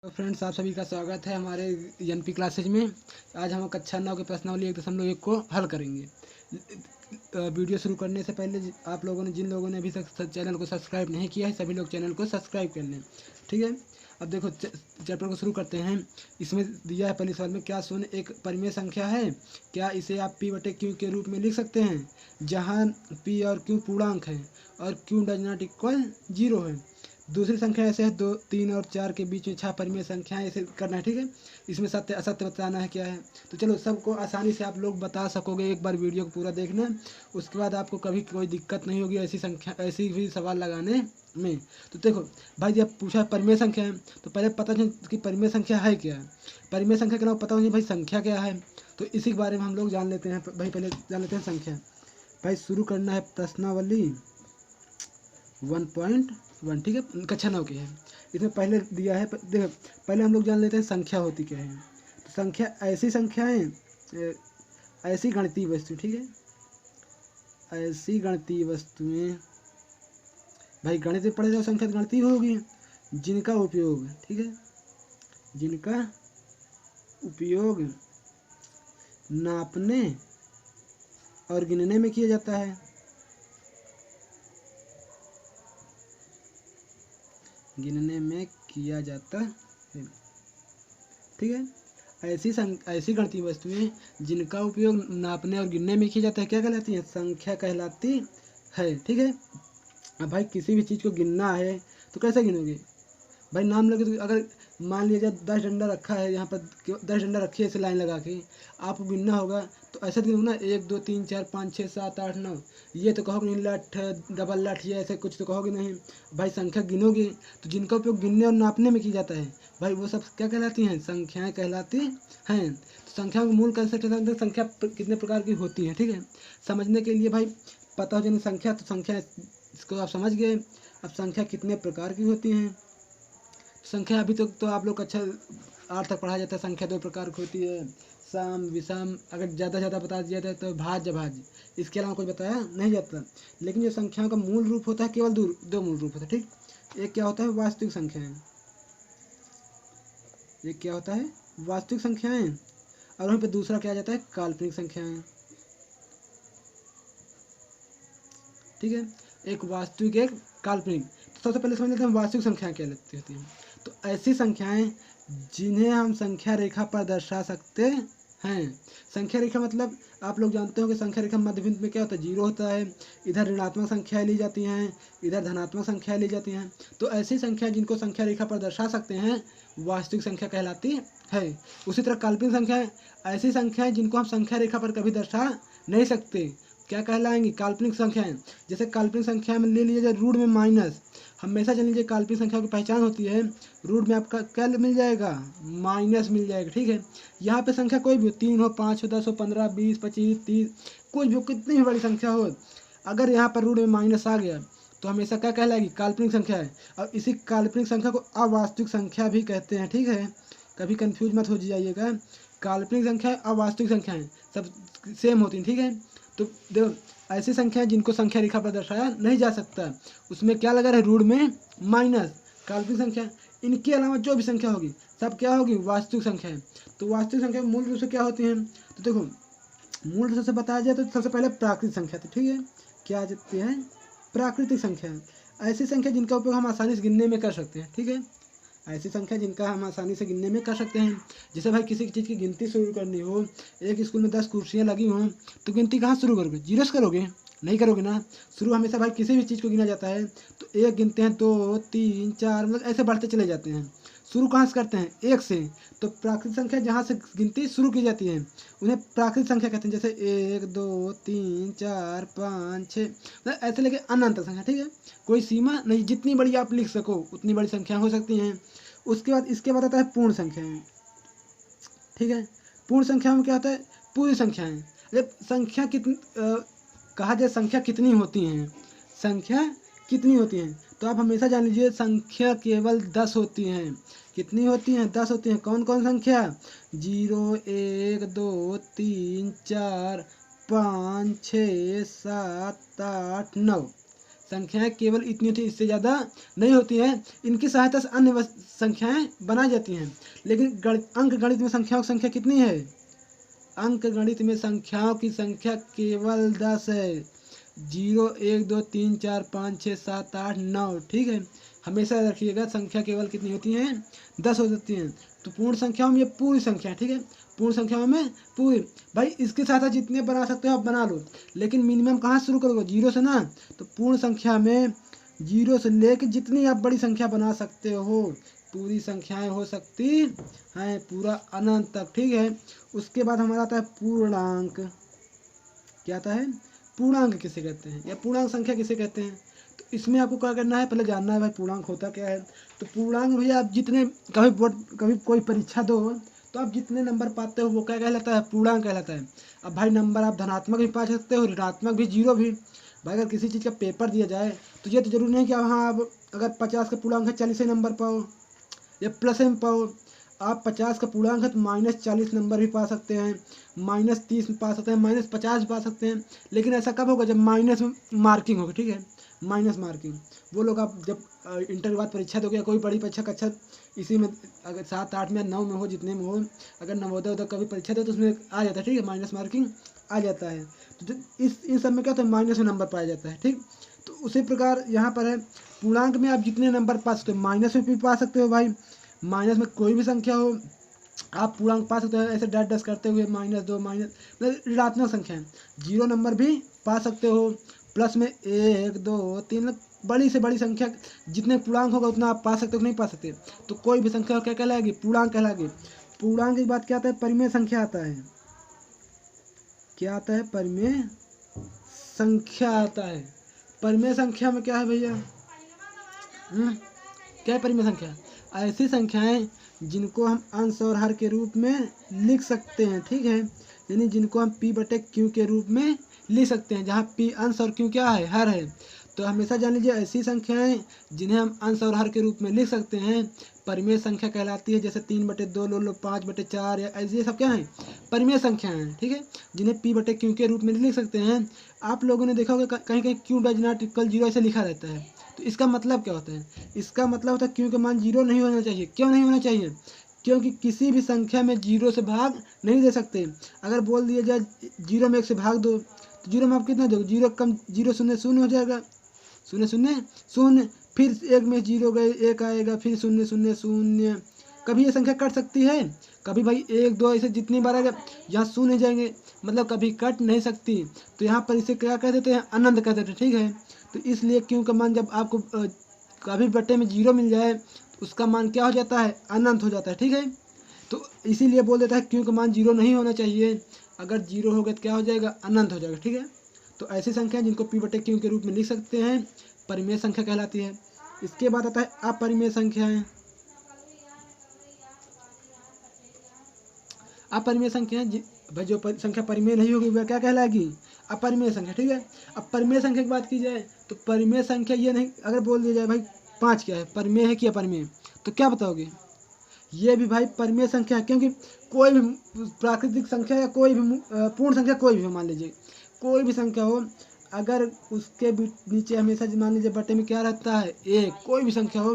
तो फ्रेंड्स, आप सभी का स्वागत है हमारे एनपी क्लासेज में। आज हम कक्षा 9 के प्रश्नावली 1.1 को हल करेंगे। वीडियो शुरू करने से पहले आप लोगों ने, जिन लोगों ने अभी तक चैनल को सब्सक्राइब नहीं किया है, सभी लोग चैनल को सब्सक्राइब कर लें। ठीक है, अब देखो चैप्टर को शुरू करते हैं। इसमें दिया है पहले सवाल में, क्या शून्य एक परिमेय संख्या है? क्या इसे आप पी बटे क्यू के रूप में लिख सकते हैं, जहाँ पी और क्यू पूर्णांक है और क्यू डज नॉट इक्वल 0 है। दूसरी संख्या ऐसे है, 2, 3 और 4 के बीच में 6 परिमेय संख्याएं ऐसे करना है। ठीक है, इसमें सत्य असत्य बताना है क्या है। तो चलो, सबको आसानी से आप लोग बता सकोगे। एक बार वीडियो को पूरा देखना, उसके बाद आपको कभी कोई दिक्कत नहीं होगी ऐसी भी सवाल लगाने में। तो देखो भाई, जब पूछा परिमेय संख्या है तो पहले पता चले कि परिमेय संख्या है क्या है। परिमेय संख्या के नाम पता होनी भाई, संख्या क्या है। तो इसी के बारे में हम लोग जान लेते हैं भाई। पहले जान लेते हैं संख्या। भाई शुरू करना है प्रश्नावली 1.1। ठीक है, कक्षा 9 की है। इसमें पहले दिया है, देखो पहले हम लोग जान लेते हैं संख्या होती क्या है। तो संख्या ऐसी संख्याएं, ऐसी गणितीय वस्तु, ठीक है, ऐसी गणितीय वस्तुएं, भाई गणित में पढ़े जाओ, संख्या गणितीय होगी, जिनका उपयोग, ठीक है, जिनका उपयोग नापने और गिनने में किया जाता है। गिनने में किया जाता है, ठीक है। ऐसी गणितीय वस्तुएं जिनका उपयोग नापने और गिनने में किया जाता है, क्या कहलाती हैं? संख्या कहलाती है। ठीक है, अब भाई किसी भी चीज़ को गिनना है तो कैसे गिनोगे भाई? नाम लगे तो, अगर मान लीजिए 10 डंडा रखा है, यहाँ पर 10 डंडा रखी है ऐसे लाइन लगा के, आपको गिनना होगा तो ऐसे गिनोगे ना, 1 2 3 4 5 6 7 8 9। ये तो कहोगे नहीं, लठ डबल लठ ये ऐसे कुछ तो कहोगे नहीं भाई। संख्या गिनोगे तो जिनका उपयोग गिनने और नापने में किया जाता है भाई, वो सब क्या कहलाती हैं? संख्याएँ कहलाती हैं। तो संख्या का मूल कंसेप्ट है संख्या कितने प्रकार की होती है। ठीक है, समझने के लिए भाई पता हो जाए संख्या, तो संख्या इसको आप समझ गए। अब संख्या कितने प्रकार की होती हैं। संख्या अभी तक तो आप लोग अच्छा 8 तक पढ़ाया जाता है। संख्या 2 प्रकार की होती है, सम विषम, अगर ज़्यादा बता दिया जाए तो भाज्य भाज्य। इसके अलावा कुछ बताया नहीं जाता। लेकिन जो संख्याओं का मूल रूप होता है, केवल दो मूल रूप होता है। ठीक, एक क्या होता है? वास्तविक संख्याएं। एक क्या होता है? वास्तविक संख्याएं। और वहीं पर दूसरा क्या आ जाता है? काल्पनिक संख्याएं। ठीक है, एक वास्तविक, एक काल्पनिक। तो सबसे पहले समझ लेते हैं वास्तविक संख्याएं क्या लगती होती हैं। तो ऐसी संख्याएं जिन्हें हम संख्या रेखा पर दर्शा सकते हैं। संख्या रेखा मतलब आप लोग जानते हो कि संख्या रेखा मध्य बिंदु में क्या होता है? 0 होता है। इधर ऋणात्मक संख्याएं ली जाती हैं, इधर धनात्मक संख्याएं ली जाती हैं। तो ऐसी संख्या जिनको संख्या रेखा पर दर्शा सकते हैं, वास्तविक संख्या कहलाती है। उसी तरह काल्पनिक संख्याएं, ऐसी संख्याएं जिनको हम संख्या रेखा पर कभी दर्शा नहीं सकते, क्या कहलाएंगी? काल्पनिक संख्याएं। जैसे काल्पनिक संख्या में ले लीजिए रूट में माइनस। हमेशा जान लीजिए काल्पनिक संख्या की पहचान होती है, रूट में आपका क्या मिल जाएगा? माइनस मिल जाएगा। ठीक है, यहाँ पे संख्या कोई भी हो, 3 हो, 5 हो, 10 हो, 15, 20, 25, 30, कोई भी हो, कितनी भी बड़ी संख्या हो, अगर यहाँ पर रूट में माइनस आ गया तो हमेशा क्या कहलाएगी? काल्पनिक संख्या है। और इसी काल्पनिक संख्या को अवास्तविक संख्या भी कहते हैं। ठीक है, कभी कंफ्यूज मत हो जाइएगा। काल्पनिक संख्या अवास्तविक संख्याएं सब सेम होती हैं। ठीक है, तो देखो ऐसी संख्या जिनको संख्या रेखा पर दर्शाया नहीं जा सकता, उसमें क्या लगा रहे? रूट में माइनस। काल्पनिक संख्या, इनके अलावा जो भी संख्या होगी सब क्या होगी? वास्तविक संख्या है। तो वास्तविक संख्या मूल रूप से क्या होती हैं? तो देखो मूल रूप से बताया जाए तो सबसे पहले प्राकृतिक संख्या थी। ठीक है, क्या जाती है? प्राकृतिक संख्या। ऐसी संख्या जिनका उपयोग हम आसानी से गिनने में कर सकते हैं। ठीक है, ऐसी संख्या जिनका हम आसानी से गिनने में कर सकते हैं। जैसे भाई किसी चीज़ की गिनती शुरू करनी हो, एक स्कूल में 10 कुर्सियाँ लगी हों, तो गिनती कहाँ शुरू करोगे? 0 से करोगे? नहीं करोगे ना। शुरू हमेशा भाई किसी भी चीज़ को गिना जाता है तो 1 गिनते हैं, 2 3 4, मतलब ऐसे बढ़ते चले जाते हैं। शुरू कहाँ से करते हैं? 1 से। तो प्राकृतिक संख्या जहाँ से गिनती शुरू की जाती है उन्हें प्राकृतिक संख्या कहते हैं। जैसे 1 2 3 4 5 6, मतलब ऐसे लेके अनंत संख्या। ठीक है, कोई सीमा नहीं, जितनी बड़ी आप लिख सको उतनी बड़ी संख्या हो सकती हैं। उसके बाद इसके बाद आता है पूर्ण संख्याएं। ठीक है, पूर्ण संख्या में क्या होता है? पूरी संख्याएं। जब संख्या कहा जाए संख्या कितनी होती हैं, संख्या कितनी होती हैं, तो आप हमेशा जान लीजिए संख्या केवल 10 होती हैं। कितनी होती हैं? 10 होती हैं। कौन कौन संख्या? 0 1 2 3 4 5 6 7 8 9। संख्याएं केवल इतनी होती है, इससे ज़्यादा नहीं होती हैं। इनकी सहायता से अन्य संख्याएं बनाई जाती हैं। लेकिन अंक गणित में संख्याओं की संख्या कितनी है? अंक गणित में संख्याओं की संख्या केवल 10 है। 0 1 2 3 4 5 6 7 8 9। ठीक है, हमेशा रखिएगा संख्या केवल कितनी होती हैं? 10 हो सकती हैं। तो पूर्ण संख्याओं में ये पूरी संख्या, ठीक है, पूर्ण संख्याओं में पूरी। भाई इसके साथ जितने बना सकते हो आप बना लो, लेकिन मिनिमम कहाँ शुरू करोगे? 0 से ना। तो पूर्ण संख्या में 0 से लेकर जितनी आप बड़ी संख्या बना सकते हो, पूरी संख्याएं हो सकती हैं, पूरा अनंत तक। ठीक है, उसके बाद हमारा आता है पूर्णांक। क्या आता है? पूर्णांक किसे कहते हैं या पूर्णांक संख्या किसे कहते हैं? तो इसमें आपको क्या करना है, पहले जानना है भाई पूर्णांक होता क्या है। तो पूर्णांक भैया आप जितने कभी कोई परीक्षा दो तो आप जितने नंबर पाते हो वो क्या कहलाता है? पूर्णांक कहलाता है। अब भाई नंबर आप धनात्मक भी पा सकते हो, ऋणात्मक भी, जीरो भी। भाई अगर किसी चीज़ का पेपर दिया जाए तो ये तो जरूरी नहीं कि हाँ आप अगर 50 का पूर्णांक है 40 नंबर पाओ या प्लस में पाओ। आप 50 का पूर्णांक है तो -40 नंबर भी पा सकते हैं, -30 पा सकते हैं, -50 पा सकते हैं। लेकिन ऐसा कब होगा? जब माइनस मार्किंग होगी। ठीक है, माइनस मार्किंग। वो लोग आप जब इंटर के बाद परीक्षा दोगे, कोई बड़ी परीक्षा कक्षा इसी में अगर 7 8 में 9 में हो, जितने में हो, अगर नवोदय उदय कभी परीक्षा दो तो उसमें आ जाता है। ठीक है, माइनस मार्किंग आ जाता है। तो इन सब में क्या होता है? माइनस में नंबर पाया जाता है। ठीक, तो उसी प्रकार यहाँ पर है, पूर्णांक में आप जितने नंबर पा सकते हो, माइनस में भी पा सकते हो। भाई माइनस में कोई भी संख्या हो आप पूर्णांक पा सकते हो, ऐसे डैश करते हुए -2 मतलब ऋणात्मक संख्या है। 0 नंबर भी पा सकते हो, प्लस में 1 2 3 बड़ी से बड़ी संख्या जितने पूर्णांक होगा उतना आप पा सकते हो, नहीं पा सकते। तो कोई भी संख्या क्या कहलाएगी? पूर्णांक कहलाएगी। पूर्णांक की बात क्या आता है? परिमेय संख्या आता है। क्या आता है? परिमेय संख्या आता है। परिमेय संख्या में क्या है भैया? क्या है परिमेय संख्या? ऐसी संख्याएं जिनको हम अंश और हर के रूप में लिख सकते हैं। ठीक है, यानी जिनको हम p/q के रूप में लिख सकते हैं, जहाँ p अंश और q क्या है? हर है। तो हमेशा जान लीजिए ऐसी संख्याएं जिन्हें हम अंश और हर के रूप में लिख सकते हैं परिमेय संख्या कहलाती है। जैसे 3/2 ले लो, 5/4 या ऐसे सब क्या है? परिमेय संख्याएं हैं। ठीक है, जिन्हें p/q के रूप में लिख सकते हैं। आप लोगों ने देखा होगा कहीं कहीं q डज नॉट इक्वल 0 ऐसे लिखा रहता है। तो इसका मतलब क्या होता है? इसका मतलब होता है q का मान 0 नहीं होना चाहिए। क्यों नहीं होना चाहिए? क्योंकि किसी भी संख्या में 0 से भाग नहीं दे सकते। अगर बोल दिया जाए 0 में 1 से भाग दो तो 0 में आप कितना दोगे? 0 कम 0 0 0 हो जाएगा, 0 0 0। फिर 1 में 0 गए, 1 आएगा, फिर 0 0 0। कभी ये संख्या कट सकती है? कभी भाई 1 2 ऐसे जितनी बार आएगा यहाँ 0 जाएंगे, मतलब कभी कट नहीं सकती। तो यहाँ पर इसे क्या कह देते हैं? अनंत कह देते हैं। ठीक है, तो इसलिए q का मान जब आपको कभी बट्टे में 0 मिल जाए उसका मान क्या हो जाता है? अनंत हो जाता है। ठीक है, तो इसीलिए बोल देता है q का मान 0 नहीं होना चाहिए। अगर 0 हो गया तो क्या हो जाएगा? अनंत हो जाएगा। ठीक है, तो ऐसी संख्या जिनको p/q के रूप में लिख सकते हैं परिमेय संख्या कहलाती है। इसके बाद आता है अपरिमेय संख्याएं। अपरिमेय संख्याएं भाई जो संख्या परिमेय नहीं होगी वह क्या कहलाएगी? अपरिमेय संख्या। ठीक है, अब परिमेय संख्या की बात की जाए तो परिमेय संख्या ये नहीं, अगर बोल दिया जाए भाई 5 क्या है? परिमेय है कि अपरिमेय? तो क्या बताओगे? ये भी भाई परिमेय संख्या है, क्योंकि कोई भी प्राकृतिक संख्या या कोई भी पूर्ण संख्या कोई भी मान लीजिए, कोई भी संख्या हो, अगर उसके नीचे हमेशा मान लीजिए बट्टे में क्या रहता है? 1। कोई भी संख्या हो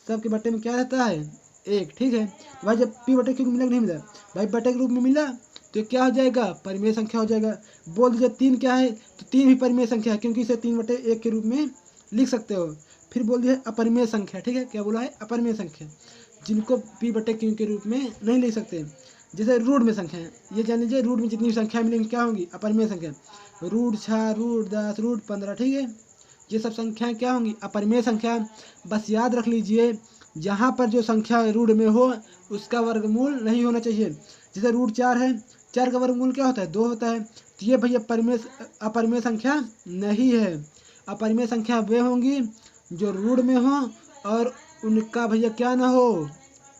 सबके बट्टे में क्या रहता है? 1। ठीक है, तो भाई जब p/q मिला नहीं मिला? भाई बट्टे के रूप में मिला तो क्या हो जाएगा? परिमेय संख्या हो जाएगा। बोल दीजिए 3 क्या है? तो 3 भी परिमेय संख्या है, क्योंकि इसे 3/1 के रूप में लिख सकते हो। फिर बोल दिए अपरिमेय संख्या। ठीक है, क्या बोला है? अपरिमेय संख्या, जिनको p/q के रूप में नहीं लिख सकते। जैसे रूट में संख्या है, ये जान लीजिए रूट में जितनी संख्या मिलेंगी क्या होंगी? अपरिमेय संख्या। √6, √10, √15। ठीक है, ये सब संख्याएं क्या होंगी? अपरिमेय संख्या। बस याद रख लीजिए जहाँ पर जो संख्या रूट में हो उसका वर्गमूल नहीं होना चाहिए। जैसे √4 है, 4 का वर्गमूल क्या होता है? 2 होता है। तो ये भैया अपरिमेय संख्या नहीं है। अपरिमेय संख्या वे होंगी जो रूट में हो और उनका भैया क्या ना हो?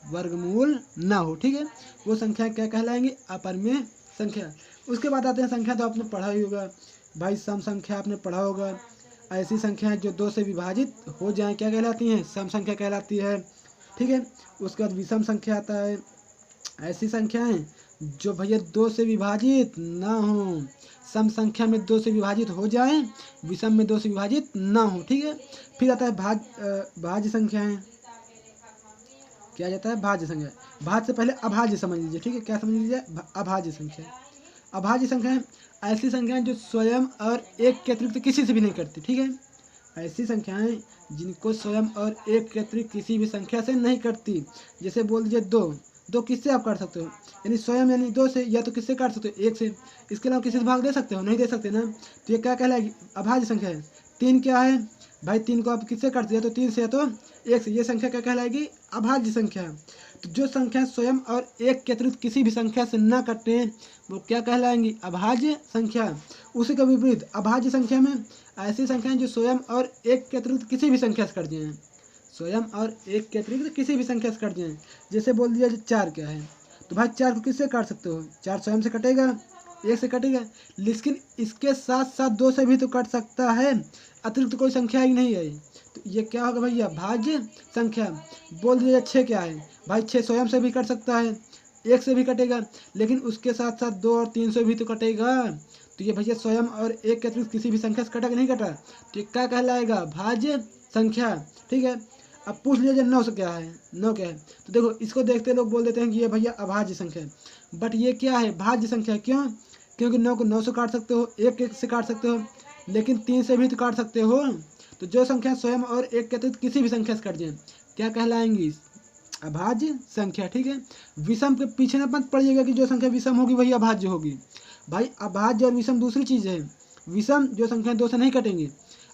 वर्गमूल ना हो। ठीक है, वो संख्या क्या कहलाएंगी? अपरिमेय संख्या। उसके बाद आते हैं संख्या, तो आपने पढ़ा ही होगा भाई, सम संख्या आपने पढ़ा होगा। ऐसी संख्याएं जो 2 से विभाजित हो जाएं क्या कहलाती हैं? सम संख्या कहलाती है। ठीक है, उसके बाद विषम संख्या आता है। ऐसी संख्याएं जो भैया 2 से विभाजित ना हो, सम संख्या में 2 से विभाजित हो जाए, विषम में 2 से विभाजित ना हो। ठीक है, फिर आता है भाज्य संख्याएं। क्या जाता है? भाज्य संख्या। भाज्य से पहले अभाज्य समझ लीजिए। ठीक है, क्या समझ लीजिए? अभाज्य संख्या। अभाज्य संख्याएं ऐसी संख्याएं जो स्वयं और एक के अतिरिक्त किसी से भी नहीं करती। ठीक है, ऐसी संख्याएं जिनको स्वयं और एक के अतिरिक्त किसी भी संख्या से नहीं करती। जैसे बोल दीजिए 2 किससे आप काट सकते हो? यानी स्वयं यानी 2 से, या तो किससे काट सकते हो? 1 से। इसके अलावा किसी से भाग दे सकते हो? नहीं दे सकते ना। तो ये क्या कहलाएगी? अभाज्य संख्या है। 3 क्या है भाई? 3 को आप किससे काटते हो? या तो 3 से या तो 1 से। ये संख्या क्या कहलाएगी? अभाज्य संख्या। तो जो संख्या स्वयं और एक के अतिरिक्त किसी भी संख्या से न कटे वो क्या कहलाएंगी? अभाज्य संख्या। उसी का विपरीत अभाज्य संख्या में ऐसी संख्याएं जो स्वयं और एक के अतिरिक्त किसी भी संख्या से कट जाएं, स्वयं और एक के अतिरिक्त किसी भी संख्या से कट जाएं। जैसे बोल दिया 4 क्या है? तो भाई 4 को किससे काट सकते हो? 4 स्वयं से कटेगा, 1 से कटेगा, लेकिन इसके साथ साथ 2 से भी तो कट सकता है, अतिरिक्त कोई संख्या ही नहीं है। तो ये क्या होगा भैया? भाज्य संख्या। बोल दिया 6 क्या है? भाई 6 स्वयं से भी कट सकता है, 1 से भी कटेगा, लेकिन उसके साथ साथ 2 और 3 से भी तो कटेगा। तो ये भैया स्वयं और एक के अतिरिक्त किसी भी संख्या से कटा कि नहीं कटा? तो ये क्या कहलाएगा? भाज्य संख्या। ठीक है, अब पूछ लीजिए 9 से क्या है? 9 क्या है? तो देखो इसको देखते लोग बोल देते हैं कि ये भैया अभाज्य संख्या है, बट ये क्या है? भाज्य संख्या। क्यों? क्योंकि 9 को 9 से काट सकते हो, 1 से काट सकते हो, लेकिन 3 से भी तो काट सकते हो। तो जो संख्या स्वयं और एक के अतिरिक्त किसी भी संख्या से कट जाए क्या कहलाएंगी? अभाज्य संख्या। ठीक है, विषम के पीछे न मत पड़िएगा कि जो संख्या विषम होगी वही अभाज्य होगी। भाई अभाज्य और विषम दूसरी चीज है। विषम जो संख्या 2 से नहीं कटेंगे,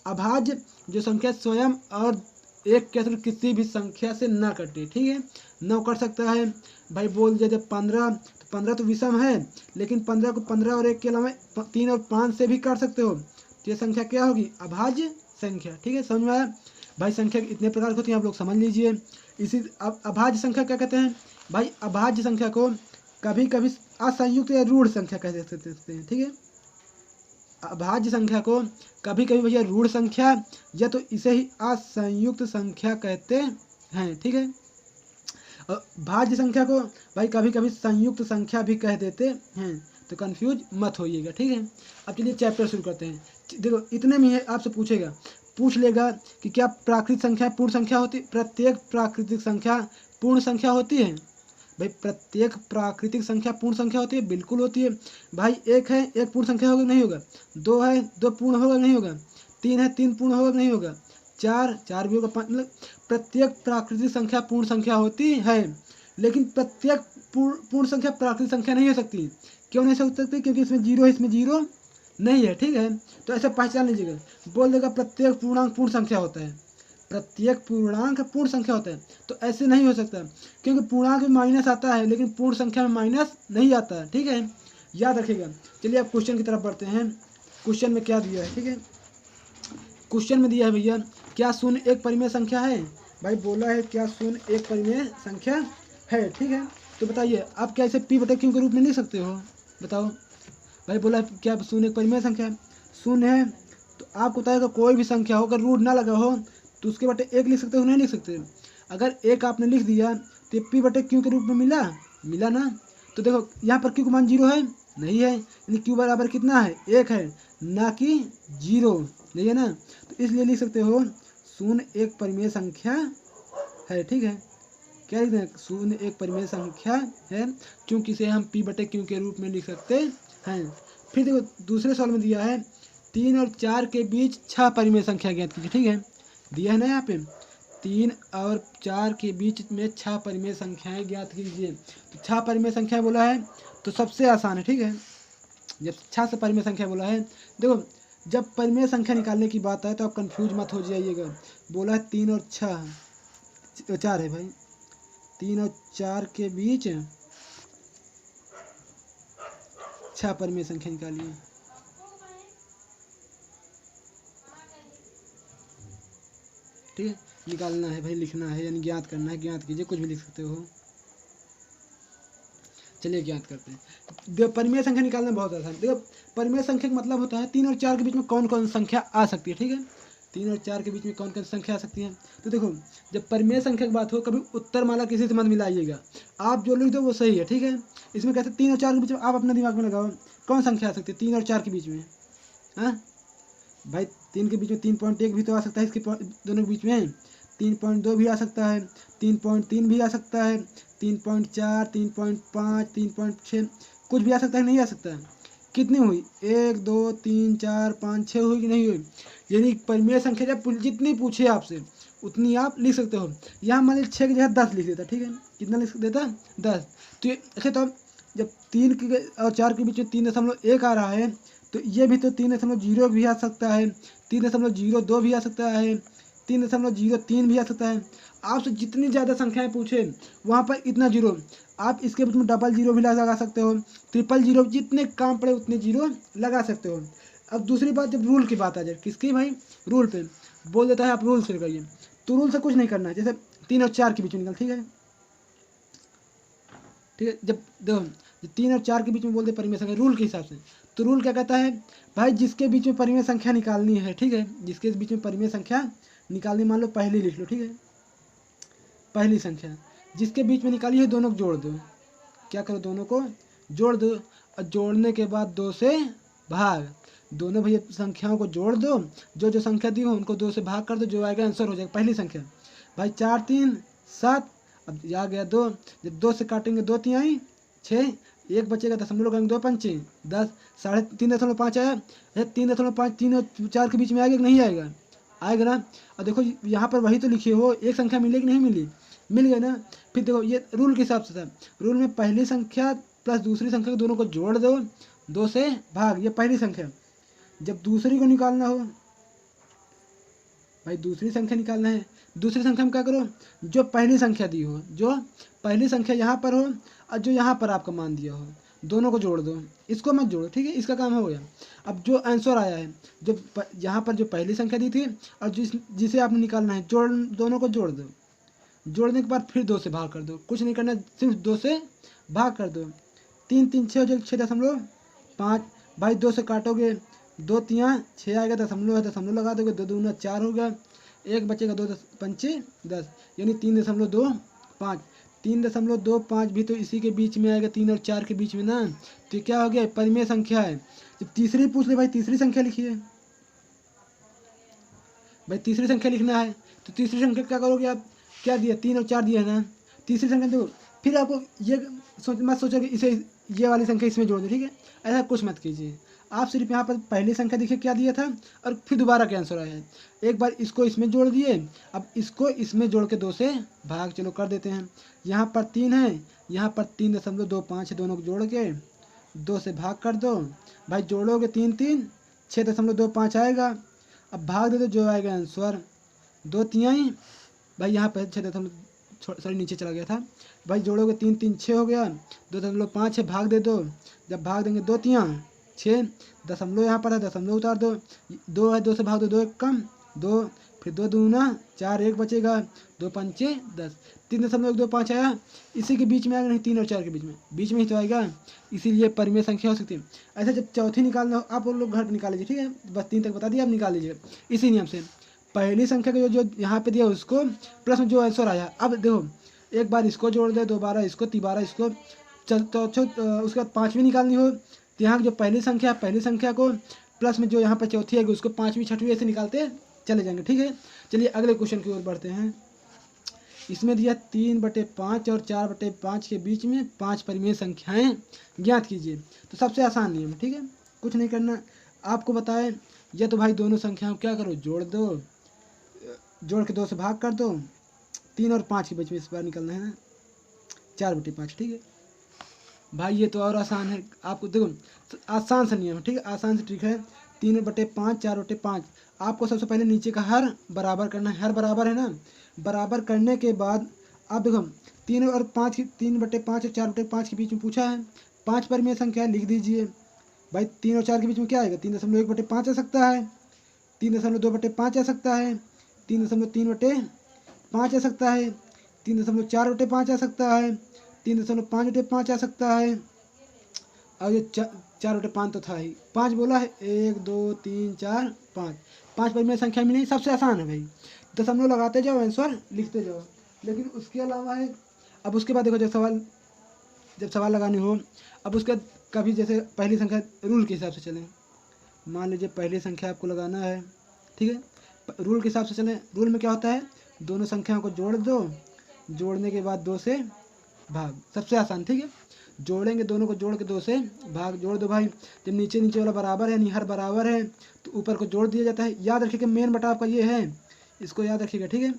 अभाज्य जो संख्या स्वयं और एक के अतिरिक्त किसी भी संख्या से ना कटे। ठीक है, 9 कट सकता है भाई। बोल दिया 15, तो 15 तो विषम है, लेकिन 15 को 15 और 1 के अलावा 3 और 5 से भी काट सकते हो। तो ये संख्या क्या होगी? अभाज्य संख्या। ठीक है, समझ में आया? भाई संख्या इतने प्रकार की होती है, आप लोग समझ लीजिए। इसी अब अभाज्य संख्या क्या कहते हैं भाई? अभाज्य संख्या को कभी कभी असंयुक्त या रूढ़ संख्या कह सकते हैं। ठीक है, अभाज्य संख्या को कभी कभी भैया रूढ़ संख्या या तो इसे ही असंयुक्त संख्या कहते हैं। ठीक है, और भाज्य संख्या को भाई कभी कभी संयुक्त संख्या भी कह देते हैं, तो कंफ्यूज मत होइएगा। ठीक है, अब चलिए चैप्टर शुरू करते हैं। देखो इतने में आपसे पूछ लेगा कि क्या प्राकृतिक संख्या पूर्ण संख्या होती? प्रत्येक प्राकृतिक संख्या पूर्ण संख्या होती है? भाई प्रत्येक प्राकृतिक संख्या पूर्ण संख्या होती है, बिल्कुल होती है भाई। 1 है, 1 पूर्ण संख्या होगा नहीं होगा? 2 है, 2 पूर्ण होगा नहीं होगा? 3 है, 3 पूर्ण होगा नहीं होगा? 4 भी होगा, 5। मतलब प्रत्येक प्राकृतिक संख्या पूर्ण संख्या होती है, लेकिन प्रत्येक पूर्ण संख्या प्राकृतिक संख्या नहीं हो सकती। क्यों नहीं हो सकती? क्योंकि इसमें 0 है, इसमें 0 नहीं है। ठीक है, तो ऐसे पहचान लीजिएगा। बोल देगा प्रत्येक पूर्णांक पूर्ण संख्या होता है, प्रत्येक पूर्णांक पूर्ण संख्या होता है, तो ऐसे नहीं हो सकता, क्योंकि पूर्णांक में माइनस आता है लेकिन पूर्ण संख्या में माइनस नहीं आता है। ठीक है, याद रखिएगा। चलिए अब क्वेश्चन की तरफ बढ़ते हैं। क्वेश्चन में क्या दिया है? ठीक है, क्वेश्चन में दिया है भैया, क्या शून्य एक परिमेय संख्या है? भाई बोला है क्या शून्य एक परिमेय संख्या है। ठीक है, तो बताइए आप क्या इसे पी बटे क्यू के रूप में लिख सकते हो? बताओ भाई। बोला क्या शून्य एक परिमेय संख्या है? शून्य है तो आपको बताएगा कोई भी संख्या हो, अगर रूट ना लगा हो तो उसके बटे 1 लिख सकते हो, नहीं लिख सकते? अगर 1 आपने लिख दिया तो पी बटे क्यू के रूप में मिला ना। तो देखो यहाँ पर क्यू का मान 0 है नहीं है, यानी क्यू बराबर कितना है? 1 है, ना कि 0 नहीं है ना। तो इसलिए लिख सकते हो शून्य एक परिमेय संख्या है। ठीक है, क्या लिखते हैं? शून्य एक परिमेय संख्या है, क्योंकि इसे हम पी बटे क्यू के रूप में लिख सकते हैं। फिर देखो दूसरे सवाल में दिया है 3 और 4 के बीच 6 परिमेय संख्या ज्ञात कीजिए। ठीक है, दिया है ना यहाँ पे 3 और 4 के बीच में 6 परिमेय संख्याएं ज्ञात कीजिए। तो 6 परिमेय संख्या बोला है तो सबसे आसान है। ठीक है, जब 6 से परिमेय संख्या बोला है, देखो जब परिमेय संख्या निकालने की बात आए तो आप कंफ्यूज मत हो जाइएगा। बोला है 3 और 4 है भाई, 3 और 4 के बीच 6 परिमेय संख्या निकालिए। ठीक है, निकालना है भाई, लिखना है यानी ज्ञात करना है। ज्ञात कीजिए, कुछ भी लिख सकते हो। चलिए ज्ञात करते हैं। देखो परिमेय संख्या निकालना बहुत आसान है। देखो परिमेय संख्या का मतलब होता है 3 और 4 के बीच में कौन कौन संख्या आ सकती है। ठीक है, 3 और 4 के बीच में कौन कौन सी संख्या आ सकती है? तो देखो, जब परिमेय संख्या की बात हो, कभी उत्तर माला किसी से मत मिलाइएगा, आप जो लिख दो वो सही है, ठीक है। इसमें कहते 3 और 4 के बीच में आप अपने दिमाग में लगाओ कौन संख्या आ सकती है 3 और 4 के बीच में। हाँ भाई, 3 के बीच में 3.1 भी तो आ सकता है, इसके दोनों के बीच में 3.2 भी आ सकता है, 3.3 भी आ सकता है, 3.4, 3.5, 3.6 कुछ भी आ सकता है, नहीं आ सकता है। कितनी हुई? 1, 2, 3, 4, 5, 6 हुई कि नहीं हुई? यानी परिमेय संख्या जब जितनी पूछे आपसे उतनी आप लिख सकते हो। यहाँ मान लीजिए 6 की जगह 10 लिख देता, ठीक है, कितना लिख देता? 10। तो अच्छा, तो जब 3 और 4 के बीच में 3.1 आ रहा है, तो ये भी तो 3.0 भी आ सकता है, 3.02 भी आ सकता है, 3.03 भी आ सकता है। आपसे जितनी ज़्यादा संख्याएं पूछे वहाँ पर इतना जीरो, आप इसके बीच में डबल जीरो भी लगा सकते हो, ट्रिपल जीरो, जितने काम पड़े उतने जीरो लगा सकते हो। अब दूसरी बात, जब रूल की बात आ जाए, किसकी भाई? रूल पे बोल देता है आप रूल से करिए, तो रूल से कुछ नहीं करना है। जैसे 3 और 4 के बीच में निकल, ठीक है, ठीक है। जब देखो 3 और 4 के बीच में बोल दे परिमेय संख्या रूल के हिसाब से, तो रूल क्या कहता है भाई? जिसके बीच में परिमेय संख्या निकालनी है, ठीक है, जिसके बीच में परिमेय संख्या निकालनी, मान लो पहली लिख लो, ठीक है, पहली संख्या जिसके बीच में निकाली है दोनों को जोड़ दो। क्या करो? दोनों को जोड़ दो, और जोड़ने के बाद 2 से भाग, दोनों भैया संख्याओं को जोड़ दो, जो जो संख्या दी हो उनको 2 से भाग कर दो, जो आएगा आंसर हो जाएगा पहली संख्या। भाई 4, 3, 7, अब आ गया 2, जब 2 से काटेंगे 2 तिहाई 6, 1 बचेगा, दशमलव करेंगे 2 पंचे 10, 3.5 आया। 3.5 3 और 4 के बीच में आएगा कि नहीं आएगा? आएगा ना। और देखो यहाँ पर वही तो लिखी हो, एक संख्या मिली कि नहीं मिली? मिल गई ना। फिर देखो ये रूल के हिसाब से था, रूल में पहली संख्या प्लस दूसरी संख्या को दोनों को जोड़ दो, 2 से भाग, ये पहली संख्या। जब दूसरी को निकालना हो भाई, दूसरी संख्या निकालना है, दूसरी संख्या में क्या करो? जो पहली संख्या दी हो, जो पहली संख्या यहाँ पर हो और जो यहाँ पर आपका मान दिया हो, दोनों को जोड़ दो, इसको मत जोड़ो, ठीक है, इसका काम हो गया। अब जो आंसर आया है, जो यहाँ पर जो पहली संख्या दी थी और जिसे आपने निकालना है, दोनों को जोड़ दो, जोड़ने के बाद फिर 2 से भाग कर दो, कुछ नहीं करना, सिर्फ 2 से भाग कर दो। 3 3 6 हो जाएगा, 6.5। भाई 2 से काटोगे, 2 तिया 6 आएगा, दशमलव है, दशमलव लगा दोगे, 2 दूना 4 हो गया, 1 बचेगा, 2 पंचे 10, यानी 3.25। 3.25 भी तो इसी के बीच में आएगा, 3 और 4 के बीच में ना। तो क्या हो गया? परिमेय संख्या है। जब तीसरी पूछ ले भाई, तीसरी संख्या लिखिए भाई, तीसरी संख्या लिखना है, तो तीसरी संख्या क्या करोगे आप? क्या दिया? 3 और 4 दिया है ना, तीसरी संख्या दो। फिर आपको ये मत सोचो कि इसे ये वाली संख्या इसमें जोड़ दो, ठीक है, ऐसा कुछ मत कीजिए। आप सिर्फ यहाँ पर पहली संख्या देखिए क्या दिया था और फिर दोबारा क्या आंसर आया है। एक बार इसको इसमें जोड़ दिए, अब इसको इसमें जोड़ के 2 से भाग, चलो कर देते हैं। यहाँ पर 3 है, यहाँ पर 3.25 है, दोनों को जोड़ के 2 से भाग कर दो। भाई जोड़ोगे 3 3 6.25 आएगा। अब भाग दे दो, जो आएगा आंसर 2 तिहाई। भाई यहाँ पर 6 नीचे चला गया था। भाई जोड़ोगे 3 3 6 हो गया, 2.5 है, भाग दे दो। जब भाग देंगे 2 तिया 6, दशमलव यहाँ पर है, दशमलव उतार दो, 2 है, 2 से भाग दो, 2 एक कम 2, फिर 2 दूना 4, 1 बचेगा, 2 पंचे 10, 3.125 आया। इसी के बीच में आएगा, नहीं 3 और 4 के बीच में ही तो आएगा, इसीलिए परिमेय संख्या हो सकती है। ऐसा जब चौथी निकालना हो, आप लोग घर पर निकाल लीजिए, ठीक है, बस 3 तक बता दिया, आप निकाल लीजिए इसी नियम से। पहली संख्या का जो यहाँ पे दिया उसको प्लस में जो आंसर आया, अब देखो एक बार इसको जोड़ दे, दोबारा इसको, तिबारा इसको, तो उसके बाद पाँचवीं निकालनी हो, तो यहाँ जो पहली संख्या को प्लस में जो यहाँ पर चौथी आएगी उसको पाँचवीं छठवीं ऐसे निकालते चले जाएंगे, ठीक है। चलिए अगले क्वेश्चन की ओर बढ़ते हैं। इसमें दिया 3/5 और 4/5 के बीच में 5 परिमेय संख्याएं ज्ञात कीजिए। तो सबसे आसान नियम, ठीक है, कुछ नहीं करना, आपको बताए या तो भाई दोनों संख्याओं क्या करो, जोड़ दो, जोड़ के 2 से भाग कर दो, 3 और 5 के बीच में इस बार निकलना है ना 4/5, ठीक है भाई। ये तो और आसान है, आपको देखो आसान सा नियम है, ठीक है, आसान से ट्रिक है। 3/5 4/5, आपको सबसे पहले नीचे का हर बराबर करना है, हर बराबर है ना, बराबर करने के बाद आप देखो 3 और 5 3/5 और 4/5 के बीच में पूछा है, 5 परिमेय संख्या लिख दीजिए। भाई 3 और 4 के बीच में क्या आएगा? 3.1/5 आ सकता है, 3.2/5 आ सकता है, 3.3/5 आ सकता है, 3.4/5 आ सकता है, 3.5/5 आ सकता है, और ये 4/5 तो था ही, 5 बोला है, 1 2 3 4 5, 5 परिमेय संख्या मिली, सबसे आसान है भाई। दशमलव लगाते जाओ, आंसर लिखते जाओ। लेकिन उसके अलावा है, अब उसके बाद देखो जब सवाल लगानी हो, अब उसके कभी जैसे पहली संख्या रूल के हिसाब से चलें, मान लीजिए पहली संख्या आपको लगाना है, ठीक है, रूल के हिसाब से चलें। रूल में क्या होता है, दोनों संख्याओं को जोड़ दो, जोड़ने के बाद 2 से भाग, सबसे आसान, ठीक है। जोड़ेंगे, दोनों को जोड़ के 2 से भाग, जोड़ दो भाई। जब नीचे नीचे वाला बराबर है, हर बराबर है, तो ऊपर को जोड़ दिया जाता है। याद रखिएगा मेन बटा आपका ये है, इसको याद रखिएगा, ठीक है।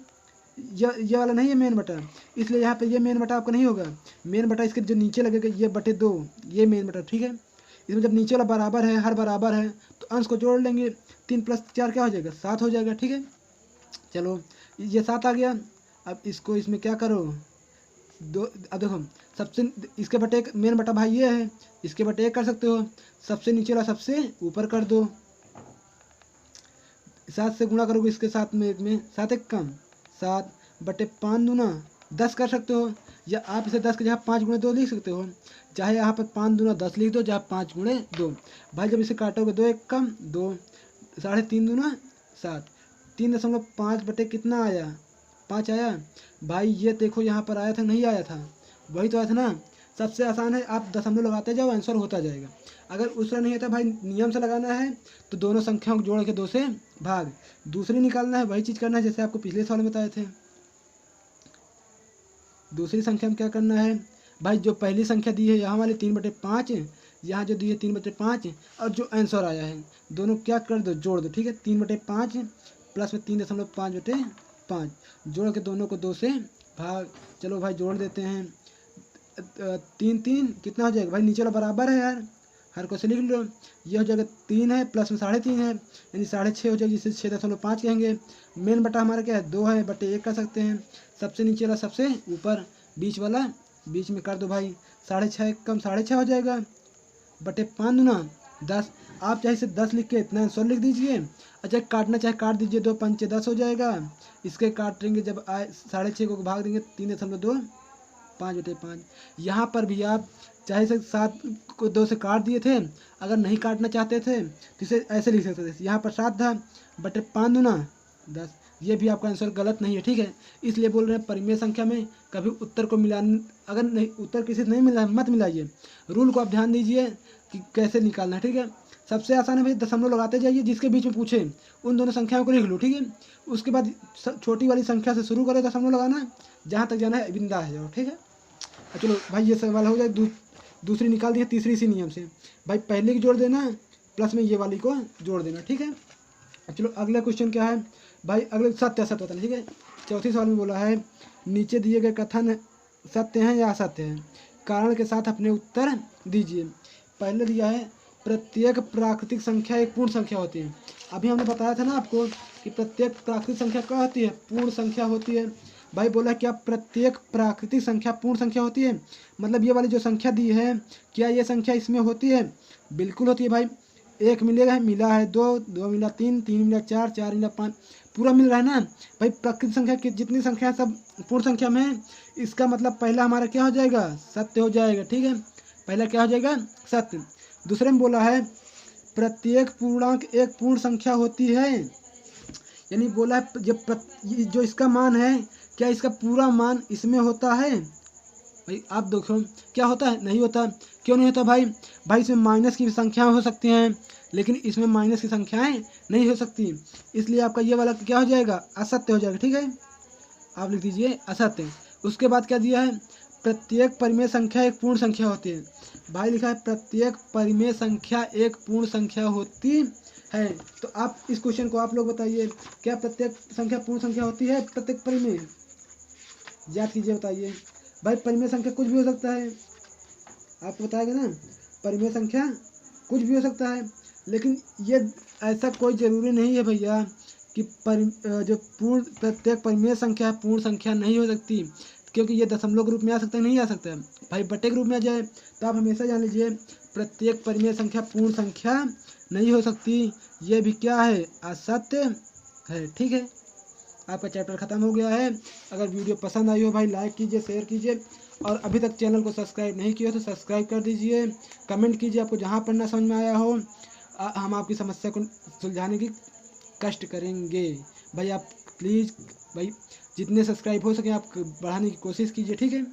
ये वाला नहीं है मेन बटा, इसलिए यहाँ पे ये मेन बटा आपका नहीं होगा। मेन बटा इसके जो नीचे लगेगा, ये बटे 2, ये मेन बटा, ठीक है। इसमें जब नीचे वाला बराबर है, हर बराबर है, तो अंश को जोड़ लेंगे, 3 + 4 क्या हो जाएगा, 7 हो जाएगा, ठीक है। चलो ये 7 आ गया। अब इसको इसमें क्या करो, अब देखो सबसे इसके बटे एक मेन बटा भाई ये है, इसके बटे एक कर सकते हो, सबसे नीचे वाला सबसे ऊपर कर दो, 7 से गुणा करोगे इसके साथ में, एक में 7 एक कम, 7/5 दूना 10 कर सकते हो, या आप इसे 10 के जहाँ 5 × 2 लिख सकते हो, चाहे यहाँ पर 5 दूना 10 लिख दो, जहाँ 5 × 2। भाई जब इसे काटोगे 2 एक कम 2, 3.5 दूना 7, 3.5 बटे कितना आया, 5 आया। भाई ये देखो यहाँ पर आया था, नहीं आया था, वही तो आया था ना। सबसे आसान है, आप दशमलव लगाते जाओ, आंसर होता जाएगा। अगर उस तरह नहीं आता भाई, नियम से लगाना है, तो दोनों संख्याओं को जोड़ के 2 से भाग, दूसरी निकालना है, वही चीज़ करना है जैसे आपको पिछले सवाल में बताए थे। दूसरी संख्या में क्या करना है भाई, जो पहली संख्या दी है यहाँ वाली 3/5, यहाँ जो दी है 3/5, और जो आंसर आया है, दोनों क्या कर दो, जोड़ दो, ठीक है। 3/5 प्लस में 3.5/5, जोड़ के दोनों को 2 से भाग। चलो भाई जोड़ देते हैं, 3 3 कितना हो जाएगा भाई, नीचे वाला बराबर है यार, हर को से लिख लो, ये हो जाएगा 3 है प्लस में 3.5 है, यानी 6.5 हो जाएगी, जिसे 6.5 कहेंगे। मेन बटा हमारा क्या है, 2 है, बटे 1 कर सकते हैं। सबसे नीचे वाला सबसे ऊपर, बीच वाला बीच में कर दो भाई, 6.5 कम 6.5 हो जाएगा, बटे 5 दूना 10। आप चाहे इसे 10 लिख के इतना आंसर लिख दीजिए, अच्छा काटना चाहे काट दीजिए, 2 पंचे 10 हो जाएगा। इसके काटेंगे जब आए 6.5 को भाग देंगे 3.2, 5/5। यहाँ पर भी आप चाहे से 7 को 2 से काट दिए थे, अगर नहीं काटना चाहते थे तो इसे ऐसे लिख सकते थे, यहाँ पर 7 था, बटे 5 दूना 10। ये भी आपका आंसर गलत नहीं है, ठीक है। इसलिए बोल रहे हैं परिमेय संख्या में कभी उत्तर को मिलाने, अगर नहीं उत्तर किसी से नहीं मिला है मत मिलाइए, रूल को आप ध्यान दीजिए कि कैसे निकालना है, ठीक है। सबसे आसान है भाई, दशमलव लगाते जाइए, जिसके बीच में पूछे उन दोनों संख्याओं को लिख लो, ठीक है। उसके बाद छोटी वाली संख्या से शुरू करो दशमलव लगाना, जहाँ तक जाना है बिंदास जाओ, ठीक है। चलो भाई ये सवाल हो जाए, दूसरी निकाल दी है, तीसरी इसी नियम से भाई, पहले की जोड़ देना प्लस में ये वाली को जोड़ देना, ठीक है। चलो अगला क्वेश्चन क्या है भाई, अगले सत्य असत्य बताना, ठीक है। चौथी सवाल में बोला है, नीचे दिए गए कथन सत्य हैं या असत्य हैं, कारण के साथ अपने उत्तर दीजिए। पहले दिया है, प्रत्येक प्राकृतिक संख्या एक पूर्ण संख्या होती है। अभी हमने बताया था ना आपको कि प्रत्येक प्राकृतिक संख्या क्या होती है, पूर्ण संख्या होती है। भाई बोला क्या प्रत्येक प्राकृतिक संख्या पूर्ण संख्या होती है, मतलब ये वाली जो संख्या दी है, क्या ये संख्या इसमें होती है, बिल्कुल होती है भाई। 1 मिलेगा, मिला है 2, 2 मिला 3, 3 मिला 4, 4 मिला 5, पूरा मिल रहा है ना भाई। प्राकृतिक संख्या की जितनी संख्या सब पूर्ण संख्या में है, इसका मतलब पहला हमारा क्या हो जाएगा, सत्य हो जाएगा, ठीक है। पहला क्या हो जाएगा, सत्य। दूसरे में बोला है, प्रत्येक पूर्णांक एक पूर्ण संख्या होती है, यानी बोला है जो इसका मान है, क्या इसका पूरा मान इसमें होता है। भाई आप देखो क्या होता है, नहीं होता। क्यों नहीं होता भाई, भाई इसमें माइनस की संख्याएं हो सकती हैं, लेकिन इसमें माइनस की संख्याएं नहीं हो सकती, इसलिए आपका ये वाला क्या हो जाएगा, असत्य हो जाएगा, ठीक है। आप लिख दीजिए असत्य। उसके बाद क्या दिया है, प्रत्येक परिमेय संख्या एक पूर्ण संख्या होती है। भाई लिखा है प्रत्येक परिमेय संख्या एक पूर्ण संख्या होती है। तो आप इस क्वेश्चन को आप लोग बताइए, क्या प्रत्येक संख्या पूर्ण संख्या होती है, प्रत्येक परिमेय, याद कीजिए बताइए। भाई परिमेय संख्या कुछ भी हो सकता है, आपको बताएगा ना, परिमेय संख्या कुछ भी हो सकता है, लेकिन ये ऐसा कोई ज़रूरी नहीं है भैया कि जो पूर्ण प्रत्येक परिमेय संख्या पूर्ण संख्या नहीं हो सकती, क्योंकि ये दशमलव के रूप में आ सकता है, नहीं आ सकता है भाई, बटे के रूप में आ जाए। तो आप हमेशा जान लीजिए प्रत्येक परिमेय संख्या पूर्ण संख्या नहीं हो सकती, ये भी क्या है, असत्य है, ठीक है। आपका चैप्टर ख़त्म हो गया है। अगर वीडियो पसंद आई हो भाई लाइक कीजिए, शेयर कीजिए और अभी तक चैनल को सब्सक्राइब नहीं किया तो सब्सक्राइब कर दीजिए। कमेंट कीजिए आपको जहाँ पर ना समझ में आया हो, हम आपकी समस्या को सुलझाने की कष्ट करेंगे। भाई आप प्लीज़ भाई जितने सब्सक्राइब हो सके आप बढ़ाने की कोशिश कीजिए, ठीक है।